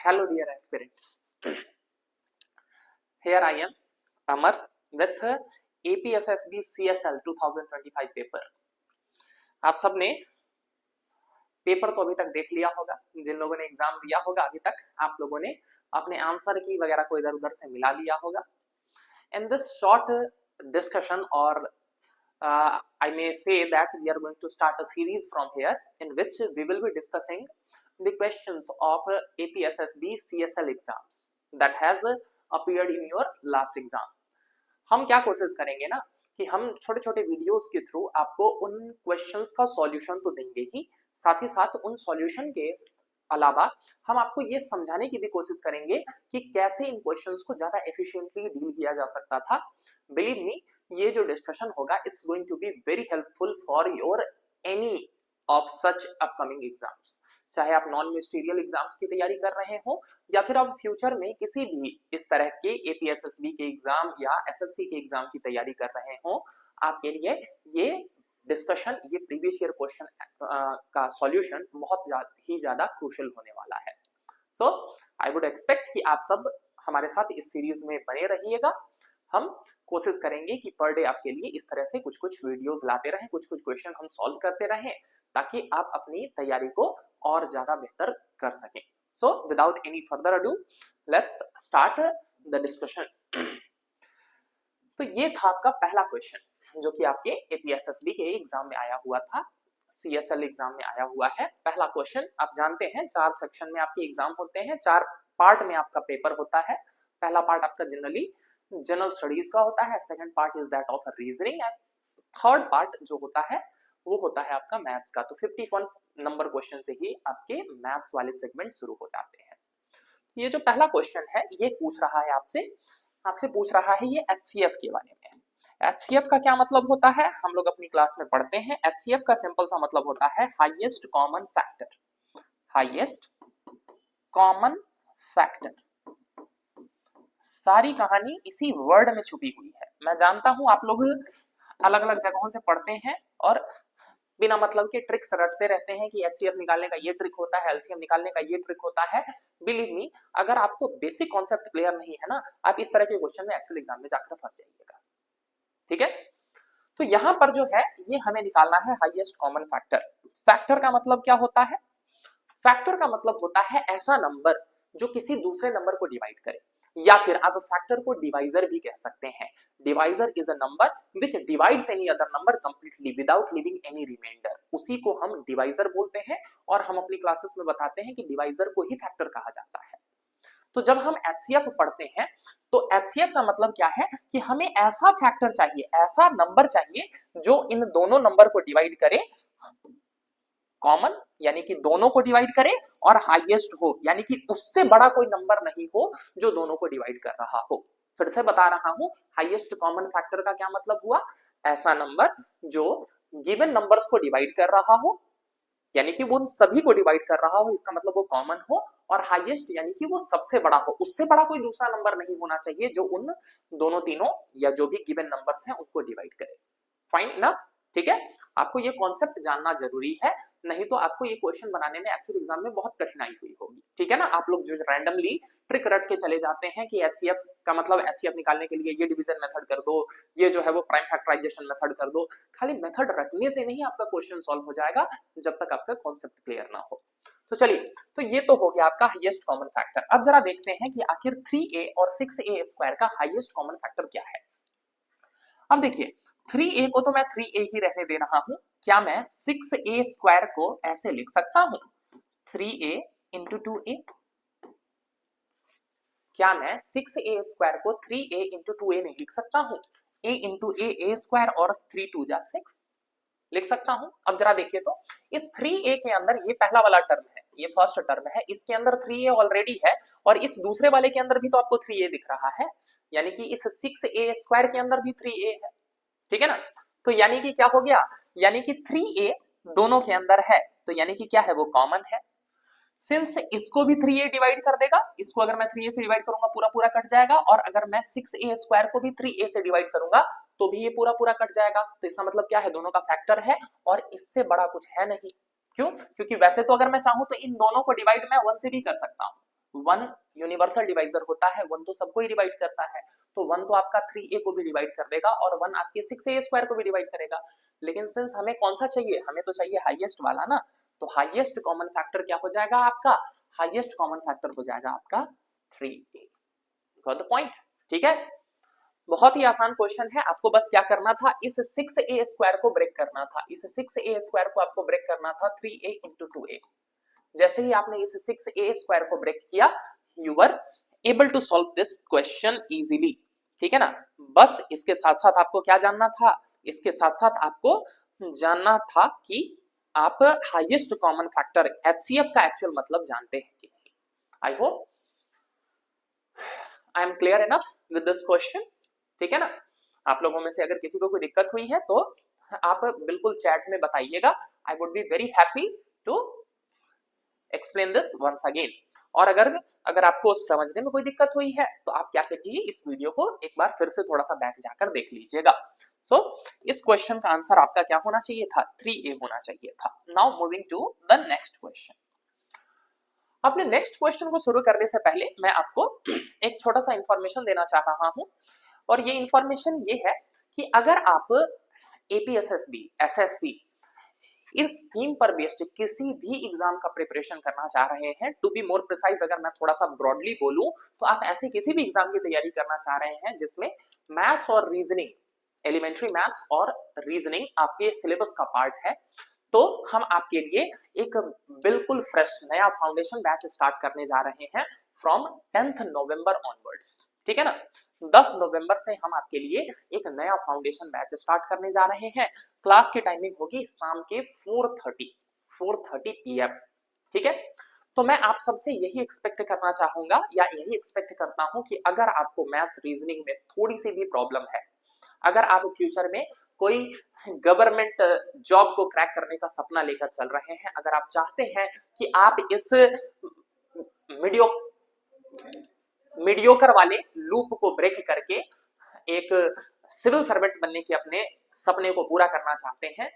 Hello dear aspirants. Here I am, Amar, with APSSB CSL 2025 paper. आप सबने paper तो अभी तक देख लिया होगा. जिन लोगों ने एग्जाम दिया होगा अभी तक, आप लोगों ने अपने आंसर की वगैरह को इधर उधर से मिला लिया होगा. In this short discussion, or I may say that we are going to start a series from here in which we will be discussing the questions of APSSB CSL exams that has appeared in your last exam. हम क्या कोशिश करेंगे ना कि हम छोटे छोटे videos के थ्रू आपको उन क्वेश्चंस का सॉल्यूशन तो देंगे ही, साथ ही साथ उन सॉल्यूशन के अलावा हम आपको ये समझाने की भी कोशिश करेंगे कि कैसे इन क्वेश्चंस को ज्यादा एफिशिएंटली डील किया जा सकता था. बिलीव मी, ये जो डिस्कशन होगा it's going to be very helpful for your any of such upcoming exams. चाहे आप नॉन मिनिस्टीरियल एग्जाम्स की तैयारी कर रहे हो या फिर आप फ्यूचर में किसी भी इस तरह के एपीएसएसबी के एग्जाम या एसएससी के एग्जाम की तैयारी कर रहे हो, आपके लिए ये डिस्कशन, ये प्रीवियस ईयर क्वेश्चन का सॉल्यूशन बहुत ही ज्यादा क्रूशियल होने वाला है. सो आई वुड एक्सपेक्ट कि आप सब हमारे साथ इस सीरीज में बने रहिएगा. हम कोशिश करेंगे कि पर डे आपके लिए इस तरह से कुछ कुछ वीडियोस लाते रहें, कुछ कुछ क्वेश्चन हम सॉल्व करते रहें ताकि आप अपनी तैयारी को और ज्यादा बेहतर कर सकें. So without any further ado, let's start the discussion. तो ये था आपका पहला क्वेश्चन जो कि आपके एपीएसएसबी के एग्जाम में आया हुआ था, सीएसएल एग्जाम में आया हुआ है. पहला क्वेश्चन आप जानते हैं 4 सेक्शन में आपके एग्जाम होते हैं, 4 पार्ट में आपका पेपर होता है. पहला पार्ट आपका जनरली जनरल स्टडीज का होता है, second part is that of reasoning, and third part जो होता है वो होता है आपका मैथ्स का. तो 51 नंबर क्वेश्चन से ही आपके मैथ्स वाले सेगमेंट शुरू हो जाते हैं. ये जो पहला क्वेश्चन है ये पूछ रहा है आपसे पूछ रहा है ये एचसीएफ के बारे में. एचसीएफ का क्या मतलब होता है हम लोग अपनी क्लास में पढ़ते हैं. एचसीएफ का सिंपल सा मतलब होता है highest common factor. Highest common factor. सारी कहानी इसी वर्ड में छुपी हुई है. मैं जानता हूं आप लोग अलग अलग जगहों से पढ़ते हैं और बिना मतलब के ट्रिक्स रटते रहते हैं कि एचसीएफ निकालने का ये ट्रिक होता है, एलसीएम निकालने का ये ट्रिक होता है. बिलीव मी, अगर आपको बेसिक कॉन्सेप्ट क्लियर नहीं है ना, आप इस तरह के क्वेश्चन में एक्चुअल एग्जाम में जाकर फंस जाइएगा. ठीक है, तो यहां पर जो है ये हमें निकालना है हाईएस्ट कॉमन फैक्टर. फैक्टर का मतलब क्या होता है? फैक्टर का मतलब होता है ऐसा नंबर जो किसी दूसरे नंबर को डिवाइड करे, या फिर आप फैक्टर को डिवाइजर भी कह सकते हैं. Divisor is a number which divides any other number completely without leaving any remainder. उसी को हम डिवाइजर बोलते हैं और हम अपनी क्लासेस में बताते हैं कि डिवाइजर को ही फैक्टर कहा जाता है. तो जब हम एचसीएफ पढ़ते हैं तो एचसीएफ का मतलब क्या है कि हमें ऐसा फैक्टर चाहिए, ऐसा नंबर चाहिए जो इन दोनों नंबर को डिवाइड करे, कॉमन यानी कि दोनों को डिवाइड करे, और हाईएस्ट हो यानी कि उससे बड़ा कोई नंबर नहीं हो जो दोनों को डिवाइड कर रहा हो. फिर से बता रहा हूं, हाईएस्ट कॉमन फैक्टर का क्या मतलब हुआ? ऐसा नंबर जो गिवन नंबर्स को डिवाइड कर रहा हो, यानी कि वो उन सभी को डिवाइड कर रहा हो, इसका मतलब वो कॉमन हो, और हाईएस्ट यानी कि वो सबसे बड़ा हो. उससे बड़ा कोई दूसरा नंबर नहीं होना चाहिए जो उन दोनों तीनों या जो भी गिवन नंबर्स हैं उनको डिवाइड करे. फाइन ना? ठीक है, आपको ये कॉन्सेप्ट जानना जरूरी है, नहीं तो आपको ये क्वेश्चन बनाने में एक्चुअल एग्जाम में बहुत कठिनाई हुई होगी. ठीक है ना, आप लोग जो रैंडमली ट्रिक रट के चले जाते हैं कि एचसीएफ का मतलब एचसीएफ निकालने के लिए ये डिवीजन मेथड कर दो, ये जो है वो प्राइम फैक्टराइजेशन मेथड कर दो. खाली मेथड रटने से नहीं आपका क्वेश्चन सॉल्व हो जाएगा जब तक आपका कॉन्सेप्ट क्लियर ना हो. तो चलिए, तो ये तो हो गया आपका हाईएस्ट कॉमन फैक्टर. अब जरा देखते हैं कि आखिर 3a और 6a स्क्वायर का हाईएस्ट कॉमन फैक्टर क्या है. अब देखिए, 3a को तो मैं 3a ही रहने दे रहा हूं. क्या मैं 6a स्क्वायर को ऐसे लिख सकता हूं? 3a into 2a. क्या मैं 6a स्क्वायर को 3a इंटू 2a नहीं लिख सकता हूं? a इंटू a स्क्वायर और 3 2 जा 6 लिख सकता हूं. अब जरा देखिए, तो इस 3a के अंदर ये पहला वाला टर्म है, ये फर्स्ट टर्म है, इसके अंदर 3a ऑलरेडी है, और इस दूसरे वाले के अंदर भी तो आपको 3a दिख रहा है, यानी कि इस 6a स्क्वायर के अंदर भी 3a है. ठीक है ना, तो यानी कि क्या हो गया, यानी कि 3a दोनों के अंदर है, तो यानी कि क्या है, वो कॉमन है. सिंस इसको भी 3a डिवाइड कर देगा, इसको अगर मैं 3a से डिवाइड करूंगा पूरा पूरा कट जाएगा, और अगर मैं 6a स्क्वायर को भी 3a से डिवाइड करूंगा तो भी ये पूरा पूरा कट जाएगा. तो इसका मतलब क्या है, दोनों का फैक्टर है और इससे बड़ा कुछ है नहीं. क्यों? क्योंकि वैसे तो अगर मैं चाहूं तो इन दोनों को डिवाइड मैं 1 से भी कर सकता हूं, 1 यूनिवर्सल डिवाइजर होता है, 1 तो सबको ही डिवाइड करता है, तो 1 तो आपका 3a को भी डिवाइड कर देगा और 1 आपके 6a स्क्वायर को भी डिवाइड करेगा। लेकिन सिंस हमें कौन सा चाहिए, हमें तो चाहिए हाईएस्ट वाला ना, तो हाईएस्ट कॉमन फैक्टर क्या हो जाएगा आपका, हाईएस्ट कॉमन फैक्टर हो जाएगा आपका 3a। Got the point? ठीक है, बहुत ही आसान क्वेश्चन है, आपको बस क्या करना था, इस 6a स्क्वायर को ब्रेक करना था, इस 6a स्क्वायर को आपको ब्रेक करना था 3a इंटू 2a। जैसे ही आपने इस 6a स्क्वायर को ब्रेक किया, you were able to solve this question easily. ठीक है ना, बस इसके साथ साथ आपको क्या जानना था, इसके साथ साथ आपको जानना था कि आप हाईएस्ट कॉमन फैक्टर HCF का एक्चुअल मतलब जानते हैं कि नहीं। I hope I am clear enough with this question. ठीक है ना, आप लोगों में से अगर किसी को कोई दिक्कत हुई है तो आप बिल्कुल चैट में बताइएगा, I would be very happy to explain this once again. और अगर आपको समझने में कोई दिक्कत हुई है तो आप क्या कीजिए, इस वीडियो को एक बार फिर से थोड़ा सा बैक जाकर देख लीजिएगा। सो इस क्वेश्चन का आंसर आपका क्या होना चाहिए था, 3a होना चाहिए था। Now moving to the next question. अपने नेक्स्ट क्वेश्चन को शुरू करने से पहले मैं आपको एक छोटा सा इंफॉर्मेशन देना चाह रहा हूं, और ये इंफॉर्मेशन ये है कि अगर आप APSSB SSC इस थीम पर बेस्ड किसी भी एग्जाम का प्रिपरेशन करना चाह रहे हैं, टू बी मोर प्रिसाइज अगर मैं थोड़ा सा ब्रॉडली बोलूं तो आप ऐसे किसी भी एग्जाम की तैयारी करना चाह रहे हैं जिसमें मैथ्स और रीजनिंग, एलिमेंट्री मैथ्स और रीजनिंग आपके सिलेबस का पार्ट है, तो हम आपके लिए एक बिल्कुल फ्रेश नया फाउंडेशन बैच स्टार्ट करने जा रहे हैं फ्रॉम 10th नवंबर ऑनवर्ड्स। ठीक है ना, 10 नवंबर से हम आपके लिए एक नया फाउंडेशन बैच स्टार्ट करने जा रहे हैं। क्लास की टाइमिंग होगी शाम के 4:30 PM। ठीक है, तो मैं आप सबसे यही एक्सपेक्ट करना चाहूंगा या यही एक्सपेक्ट करता हूं कि अगर आपको मैथ्स रीजनिंग में थोड़ी सी भी प्रॉब्लम है, अगर आप फ्यूचर में कोई गवर्नमेंट जॉब को क्रैक करने का सपना लेकर चल रहे हैं, अगर आप चाहते हैं कि आप इस मीडियोकर वाले लूप को ब्रेक करके एक सिविल सर्वेंट बनने के अपने सपने को पूरा करना चाहते हैं,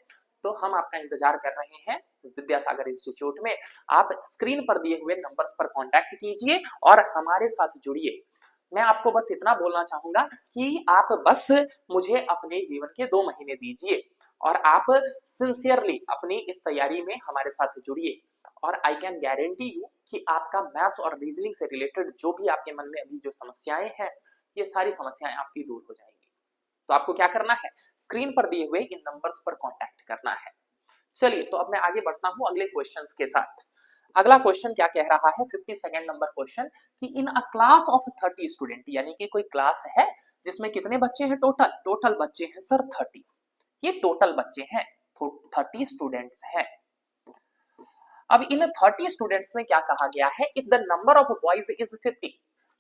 तो हम आपका इंतजार कर रहे हैं विद्यासागर इंस्टीट्यूट में। आप स्क्रीन पर दिए हुए नंबर्स पर कांटेक्ट कीजिए और हमारे साथ जुड़िए। मैं आपको बस इतना बोलना चाहूंगा कि आप बस मुझे अपने जीवन के 2 महीने दीजिए और आप सिंसियरली अपनी इस तैयारी में हमारे साथ जुड़िए, और आई कैन गारंटी यू कि आपका मैथ्स और रीजनिंग से रिलेटेड जो भी आपके मन में अभी जो समस्याएं हैं, ये सारी समस्याएं आपकी दूर हो जाएंगी। तो आपको क्या करना है, स्क्रीन पर दिए हुए इन नंबर्स पर कांटेक्ट करना है। चलिए, तो अब मैं आगे बढ़ता हूं अगले क्वेश्चंस के साथ। अगला क्वेश्चन क्या कह रहा है, 52nd नंबर क्वेश्चन, कि इन अ क्लास ऑफ 30 स्टूडेंट, यानी कि कोई क्लास है जिसमें कितने बच्चे हैं, टोटल बच्चे हैं सर 30, ये टोटल बच्चे हैं, 30 स्टूडेंट्स हैं। अब इन 30 स्टूडेंट्स में क्या कहा गया है, if the number of boys is 50,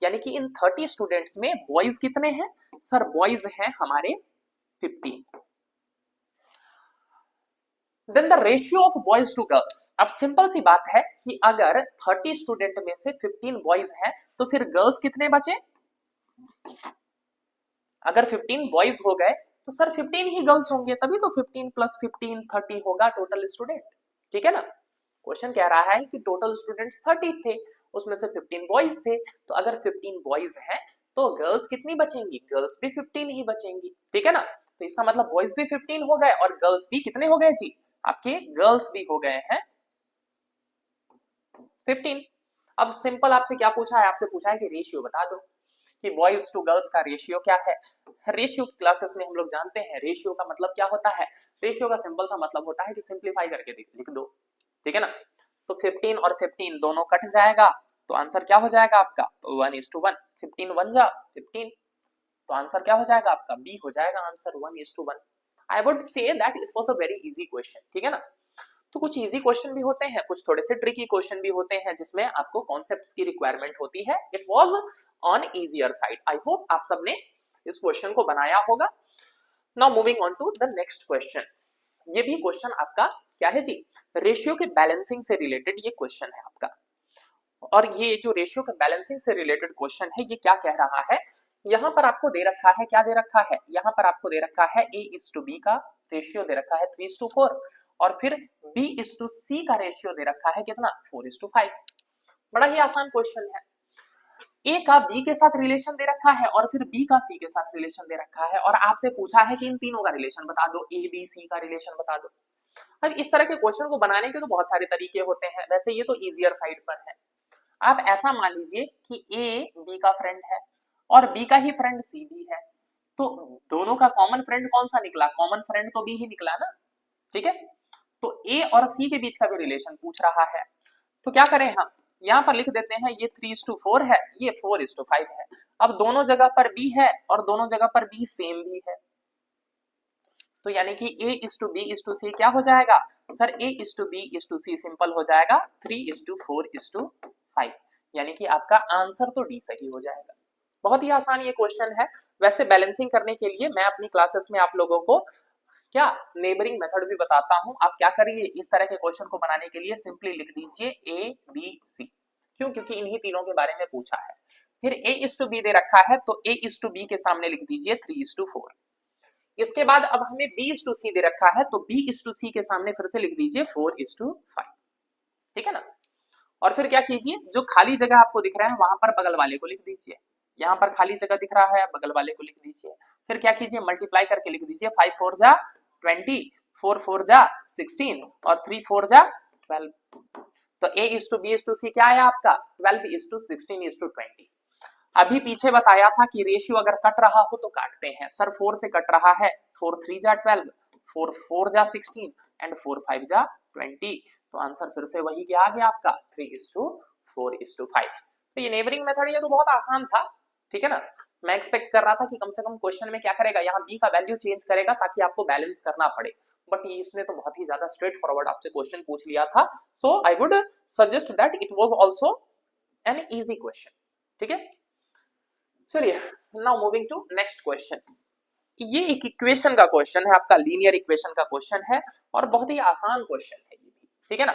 यानी कि इन 30 स्टूडेंट्स में बॉयज कितने हैं सर, बॉयज हैं हमारे 50। Then the ratio of boys to girls, अब सिंपल सी बात है कि अगर 30 स्टूडेंट में से 15 बॉयज हैं तो फिर गर्ल्स कितने बचे, अगर 15 बॉयज हो गए तो सर 15 ही गर्ल्स होंगे, तभी तो 15 + 15 30 होगा टोटल स्टूडेंट। ठीक है ना, क्वेश्चन कह रहा है कि टोटल स्टूडेंट्स 30 थे, उसमें से 15 बॉयज थे, तो अगर 15 बॉयज हैं तो गर्ल्स कितनी बचेंगी, गर्ल्स भी 15 ही बचेंगी। ठीक है ना, तो इसका मतलब बॉयज भी 15 हो गए और गर्ल्स भी कितने हो गए जी, आपके गर्ल्स भी हो गए हैं 15। अब सिंपल आपसे क्या पूछा है, आपसे पूछा है कि रेशियो बता दो कि बॉयज टू गर्ल्स का रेशियो क्या है। रेशियो की क्लासेस में हम लोग जानते हैं रेशियो का मतलब क्या होता है, रेशियो का सिंपल सा मतलब होता है कि सिंप्लीफाई करके लिख दो। ठीक है ना, तो 15 और 15 दोनों कट जाएगा, तो आंसर क्या हो जाएगा आपका 1:1, 15 1 जा 15, तो आंसर क्या हो जाएगा आपका बी हो जाएगा answer 1:1। I would say that it was a very easy question. ठीक है ना, तो कुछ इजी क्वेश्चन भी होते हैं, कुछ थोड़े से ट्रिकी क्वेश्चन भी होते हैं जिसमें आपको कॉन्सेप्ट्स की रिक्वायरमेंट होती है। It was on easier side. I hope आप सबने इस क्वेश्चन को बनाया होगा। Now moving on to the next question. ये भी क्वेश्चन आपका क्या है जी, रेशियो के बैलेंसिंग से रिलेटेड ये क्वेश्चन है आपका, और ये जो रेशियो के बैलेंसिंग से रिलेटेड क्वेश्चन है ये क्या कह रहा है, यहां पर आपको दे रखा है, क्या दे रखा है, यहां पर आपको दे रखा है A:B का रेशियो दे रखा है 3:4, और फिर B:C का रेशियो दे रखा है कितना 4:5। बड़ा ही आसान क्वेश्चन है। ए का बी के साथ रिलेशन दे रखा है और फिर बी का सी के साथ रिलेशन दे रखा है और आपसे पूछा है कि इन तीनों का रिलेशन बता दो, ए बी सी का रिलेशन बता दो। अब इस तरह के क्वेश्चन को बनाने के तो बहुत सारे तरीके होते हैं, वैसे ये तो इजियर साइड पर है। आप ऐसा मान लीजिए कि ए बी का फ्रेंड है और बी का ही फ्रेंड सी भी है, तो दोनों का कॉमन फ्रेंड कौन सा निकला? कॉमन फ्रेंड तो बी ही निकला ना, ठीक है। तो ए और सी के बीच का भी रिलेशन पूछ रहा है, तो क्या करें हम, यहाँ पर लिख देते हैं ये 3:4 है, ये 4:5 है। अब दोनों जगह पर बी है और दोनों जगह पर बी सेम भी है, तो यानी कि A:B:C क्या हो जाएगा सर? A:B:C सिंपल हो जाएगा 3:4:5, यानी कि आपका आंसर तो डी सही हो जाएगा। बहुत ही आसान ये क्वेश्चन है। वैसे बैलेंसिंग करने के लिए मैं अपनी क्लासेस में आप लोगों को क्या नेबरिंग मेथड भी बताता हूं। आप क्या करिए, इस तरह के क्वेश्चन को बनाने के लिए सिंपली लिख दीजिए A B C। क्यों? क्योंकि इन्हीं तीनों के बारे में पूछा है। फिर A:B दे रखा है तो A:B के सामने लिख दीजिए 3:4। इसके बाद अब हमें B:C दे रखा है तो B:C के सामने फिर से लिख दीजिए 4:5, ठीक है ना। और फिर क्या कीजिए, जो खाली जगह आपको दिख रहा है वहां पर बगल वाले को लिख दीजिए। यहाँ पर खाली जगह दिख रहा है, बगल वाले को लिख दीजिए। फिर क्या कीजिए, मल्टीप्लाई करके लिख दीजिए 5 4 जा 20, 4 4 जा 16 और 3 4 जा 12। तो A:B:C क्या आया आपका 12:16:20। अभी पीछे बताया था कि रेशियो अगर कट रहा हो तो काटते हैं। सर 4 से कट रहा है, 4 3 जा 12, 4 4 जा 16 एंड 4 5 जा 20। तो आंसर फिर से वही क्या आ गया आपका 3:4:5। तो ये नेबरिंग मेथड ये तो बहुत आसान था, ठीक है ना। मैं एक्सपेक्ट कर रहा था कि कम से कम क्वेश्चन में क्या करेगा, यहाँ बी का वैल्यू चेंज करेगा ताकि आपको बैलेंस करना पड़े, बट इसने तो बहुत ही ज्यादा स्ट्रेट फॉरवर्ड आपसे क्वेश्चन पूछ लिया था। So I would suggest that it was also an easy question, ठीक है। चलिए now moving to next question. ये एक इक्वेशन का क्वेश्चन है, आपका लीनियर इक्वेशन का क्वेश्चन है और बहुत ही आसान क्वेश्चन है ये भी, ठीक है ना।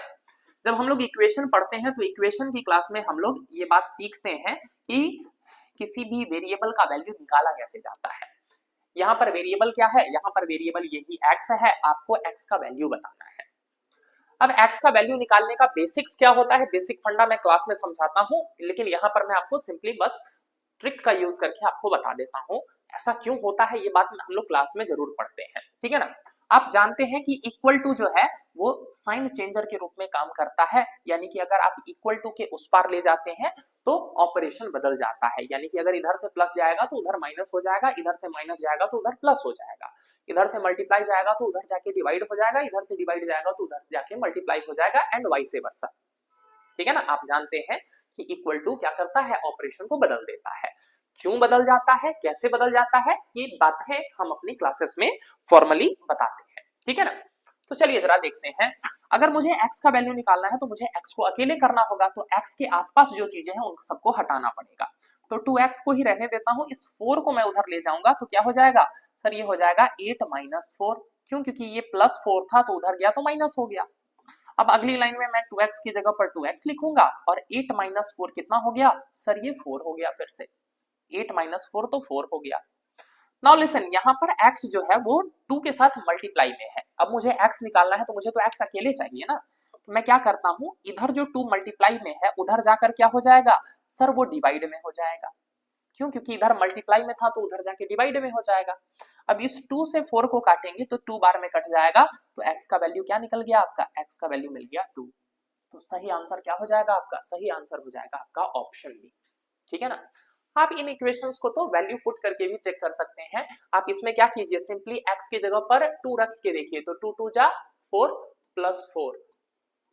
जब हम लोग इक्वेशन पढ़ते हैं तो इक्वेशन की क्लास में हम लोग ये बात सीखते हैं कि किसी भी वेरिएबल का वैल्यू निकाला कैसे जाता है। यहाँ पर वेरिएबल क्या है, यहाँ पर वेरिएबल यही x है, आपको x का वैल्यू बताना है। अब x का वैल्यू निकालने का बेसिक्स क्या होता है, बेसिक फंडा मैं क्लास में समझाता हूँ, लेकिन यहाँ पर मैं आपको सिंपली बस ट्रिक का यूज करके आपको बता देता हूँ। ऐसा क्यों होता है ये बात हम लोग क्लास में जरूर पढ़ते हैं, ठीक है ना। आप जानते हैं कि इक्वल टू जो है वो साइन चेंजर के रूप में काम करता है, यानी कि अगर आप इक्वल टू के उस पार ले जाते हैं तो ऑपरेशन बदल जाता है, यानी कि अगर इधर से प्लस जाएगा तो उधर माइनस हो जाएगा, इधर से माइनस जाएगा तो उधर प्लस हो जाएगा, इधर से मल्टीप्लाई जाएगा तो उधर जाके डिवाइड हो जाएगा, इधर से डिवाइड जाएगा तो उधर जाके मल्टीप्लाई हो जाएगा एंड वाइस वर्सा, ठीक है ना। आप जानते हैं कि इक्वल टू क्या करता है, ऑपरेशन को बदल देता है। क्यों बदल जाता है, कैसे बदल जाता है, ये बातें हम अपनी क्लासेस में फॉर्मली बताते हैं, ठीक है ना। तो चलिए जरा देखते हैं, अगर मुझे x का वैल्यू निकालना है तो मुझे x को अकेले करना होगा, तो x के आसपास जो चीजें हैं उन सबको हटाना पड़ेगा। तो 2x को ही रहने देता हूं, इस 4 को मैं उधर ले जाऊंगा तो क्या हो जाएगा सर, ये हो जाएगा 8 - 4। क्यों? क्योंकि ये +4 था तो उधर गया तो माइनस हो गया। अब अगली लाइन में मैं 2x की जगह पर 2x लिखूंगा और 8 - 4 कितना हो गया सर, ये 4 हो गया। फिर से 8 - 4 तो 4 हो गया। नाउ लिसन, यहाँ पर x जो है वो 2 के साथ मल्टीप्लाई में है। अब मुझे x निकालना है तो मुझे तो x अकेले चाहिए ना, तो मैं क्या करता हूँ, इधर जो 2 मल्टीप्लाई में है उधर जाकर क्या हो जाएगा सर, वो डिवाइड में हो जाएगा। क्यों? क्योंकि इधर मल्टीप्लाई में था तो उधर जाके डिवाइड में हो जाएगा। अब इस 2 से 4 को काटेंगे तो 2 बार में कट जाएगा, तो x का वैल्यू क्या निकल गया आपका, x का वैल्यू मिल गया 2। तो सही आंसर क्या हो जाएगा आपका, सही आंसर हो जाएगा आपका ऑप्शन बी, ठीक है ना। आप इन इक्वेशंस को तो वैल्यू पुट करके भी चेक कर सकते हैं। आप इसमें क्या कीजिए, सिंपली x की जगह पर 2 रख के देखिए, तो 2 2 जा 4 + 4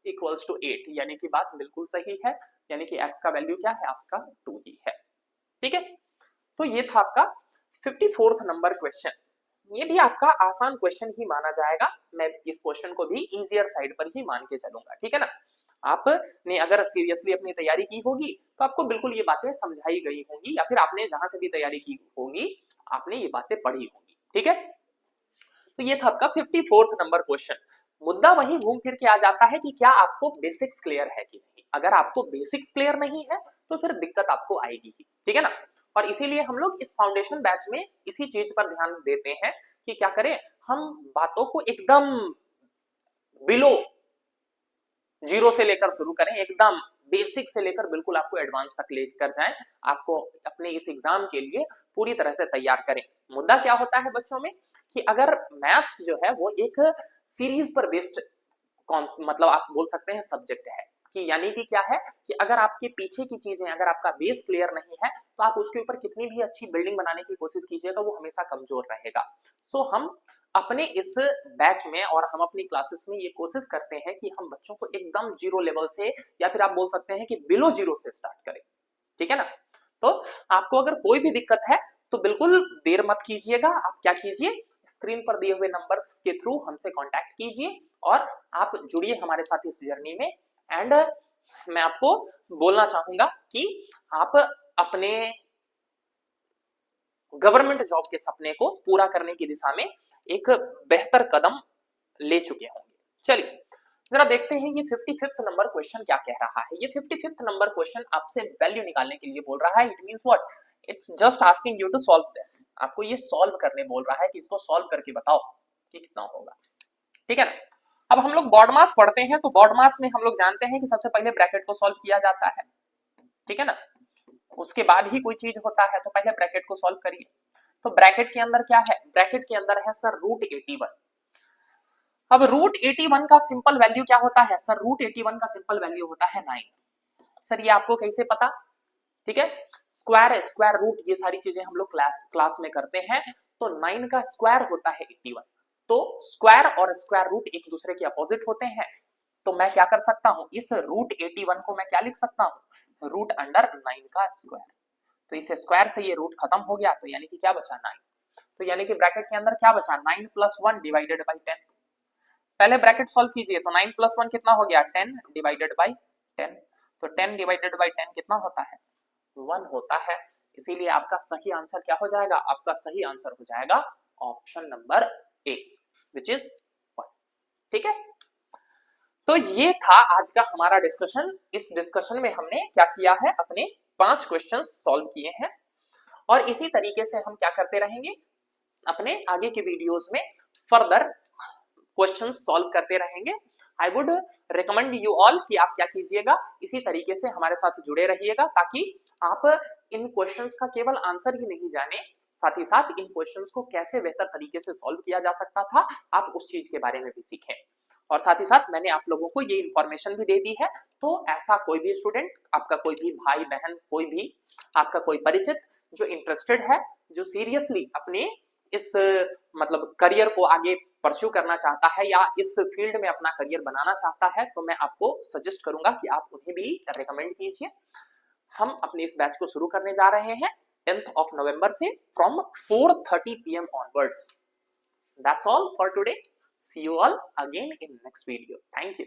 इक्वल्स टू 8, यानी कि बात बिल्कुल सही है, यानी कि x का वैल्यू क्या है आपका 2 ही है, ठीक है। तो ये था आपका 54th नंबर क्वेश्चन। ये भी आपका आसान क्वेश्चन ही माना जाएगा, मैं इस क्वेश्चन को भी इजियर साइड पर ही मान के चलूंगा, ठीक है ना। आपने अगर सीरियसली अपनी तैयारी की होगी तो आपको बिल्कुल ये बातें समझाई गई होंगी, या फिर आपने जहां से भी तैयारी की होगी आपने ये बातें पढ़ी होंगी, ठीक है। तो ये था आपका 54th नंबर क्वेश्चन। मुद्दा वही घूम फिर के आ जाता है कि क्या आपको बेसिक्स क्लियर है कि नहीं। अगर आपको बेसिक्स क्लियर नहीं है तो फिर दिक्कत आपको आएगी ही, ठीक है ना। और इसीलिए हम लोग इस फाउंडेशन बैच में इसी चीज पर ध्यान देते हैं कि क्या करें, हम बातों को एकदम बिलो जीरो से लेकर शुरू करें, एकदम बेसिक से लेकर बिल्कुल आपको एडवांस तक लेकर जाएं, आपको अपने इस एग्जाम के लिए पूरी तरह से तैयार करें। मुद्दा क्या होता है बच्चों में कि अगर मैथ्स जो है वो एक सीरीज पर बेस्ड मतलब आप बोल सकते हैं सब्जेक्ट है, कि यानी कि क्या है कि अगर आपके पीछे की चीजें, अगर आपका बेस क्लियर नहीं है तो आप उसके ऊपर कितनी भी अच्छी बिल्डिंग बनाने की कोशिश कीजिएगा वो हमेशा कमजोर रहेगा। सो हम अपने इस बैच में और हम अपनी क्लासेस में ये कोशिश करते हैं कि हम बच्चों को एकदम जीरो लेवल से या फिर आप बोल सकते हैं कि बिलो जीरो से स्टार्ट करें, ठीक है ना। तो आपको अगर कोई भी दिक्कत है तो बिल्कुल देर मत कीजिएगा, आप क्या कीजिए, स्क्रीन पर दिए हुए नंबर्स के थ्रू हमसे कांटेक्ट कीजिए और आप जुड़िए हमारे साथ इस जर्नी में। एंड मैं आपको बोलना चाहूंगा कि आप अपने गवर्नमेंट जॉब के सपने को पूरा करने की दिशा में एक बेहतर कदम ले चुके होंगे। चलिए जरा देखते हैं ये 55th नंबर क्वेश्चन क्या कह रहा है। ये 55th नंबर क्वेश्चन आपसे वैल्यू निकालने के लिए बोल रहा है। It means what, it's just asking you to solve this. आपको ये सॉल्व करने बोल रहा है कि इसको सॉल्व करके बताओ कि कितना होगा, ठीक है ना। अब हम लोग बॉड मास पढ़ते हैं तो बॉड मास में हम लोग जानते हैं कि सबसे पहले ब्रैकेट को सॉल्व किया जाता है, ठीक है ना, उसके बाद ही कोई चीज होता है, तो पहले ब्रैकेट को सॉल्व करिए। तो ब्रैकेट के अंदर क्या है, ब्रैकेट के अंदर है सर रूट 81। अब रूट 81 का सिंपल वैल्यू क्या होता है सर, रूट 81 का सिंपल वैल्यू होता है 9। सर ये आपको कैसे पता, ठीक है, स्क्वायर स्क्वायर रूट ये सारी चीजें हम लोग क्लास में करते हैं। तो 9 का स्क्वायर होता है 81, तो स्क्वायर और स्क्वायर रूट एक दूसरे के अपोजिट होते हैं। तो मैं क्या कर सकता हूं, इस रूट 81 को मैं क्या लिख सकता हूं, रूट अंडर 9 का स्क्वायर। तो इस स्क्वायर से ये रूट खत्म हो गया, तो यानी कि क्या बचा 9। तो यानी कि ब्रैकेट के अंदर क्या बचा, 9 + 1 डिवाइडेड बाई 10। पहले ब्रैकेट सॉल्व कीजिए, तो 9 + 1 कितना हो गया, 10 डिवाइडेड बाई 10। तो 10 डिवाइडेड बाई 10 कितना होता है, 1 होता है। इसीलिए आपका सही आंसर क्या हो जाएगा, आपका सही आंसर हो जाएगा option number A, which is 1, ठीक है। तो ये था आज का हमारा डिस्कशन। इस डिस्कशन में हमने क्या किया है, अपने 5 क्वेश्चंस सॉल्व किए हैं और इसी तरीके से हम क्या करते रहेंगे, अपने आगे के वीडियोस में फर्दर क्वेश्चंस सॉल्व करते रहेंगे। I would recommend you all कि आप क्या कीजिएगा, इसी तरीके से हमारे साथ जुड़े रहिएगा ताकि आप इन क्वेश्चंस का केवल आंसर ही नहीं जाने, साथ ही साथ इन क्वेश्चंस को कैसे बेहतर तरीके से सॉल्व किया जा सकता था, आप उस चीज के बारे में भी सीखें। और साथ ही साथ मैंने आप लोगों को ये इंफॉर्मेशन भी दे दी है, तो ऐसा कोई भी स्टूडेंट, आपका कोई भी भाई बहन, कोई भी आपका कोई परिचित जो इंटरेस्टेड है, जो सीरियसली अपने इस मतलब करियर को आगे परस्यू करना चाहता है या इस फील्ड में अपना करियर बनाना चाहता है, तो मैं आपको सजेस्ट करूंगा कि आप उन्हें भी रिकमेंड कीजिए। हम अपने इस बैच को शुरू करने जा रहे हैं 10th of November से from 4:30 PM onwards. That's all for today. See you all again in next video. Thank you.